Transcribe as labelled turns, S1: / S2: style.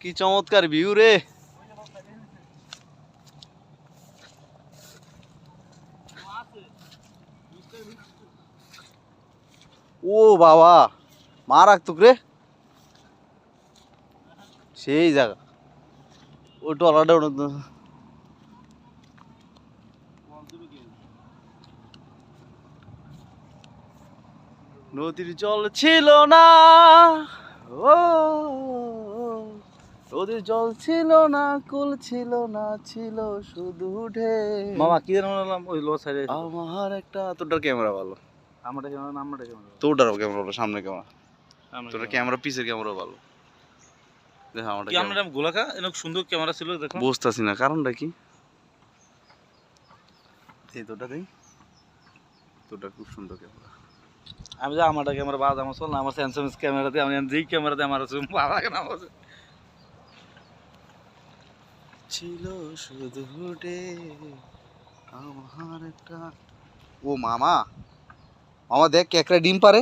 S1: কি চমৎকার ভিউ রে। ও বাবা মারাত্মক রে, সেই জায়গা ওই টলাটা নদীর জল ছিল না, ও নদীর জল ছিল না, কুল ছিল না, ছিল শুধু ঢে।
S2: মামা কি যেন বললাম ওই লো সাইডে
S1: আমার একটা তোটার ক্যামেরা ভালো,
S2: আমারটা ক্যামেরা না আমারটা ক্যামেরা
S1: তোটার ক্যামেরা ভালো, সামনে ক্যামেরা, তোটার ক্যামেরা পিছের ক্যামেরা ভালো। দেখ আমারটা
S2: ক্যামেরা গোলাকা এরকম সুন্দর ক্যামেরা ছিল দেখো।
S1: বুঝতেছি না কারণটা কি। এই তোটা দেই, তোটা খুব সুন্দর ক্যামেরা।
S2: আমি যে আমারটা ক্যামেরা বাদ আমার চল না, আমার স্যামসাং ক্যামেরাতে আমি যেই ক্যামেরাতে আমার আছে ভালো লাগে না আমার।
S1: ছিল শুধু ঢে আমার একটা। ও মামা, মামা দেখ কেকড়া ডিম পারে।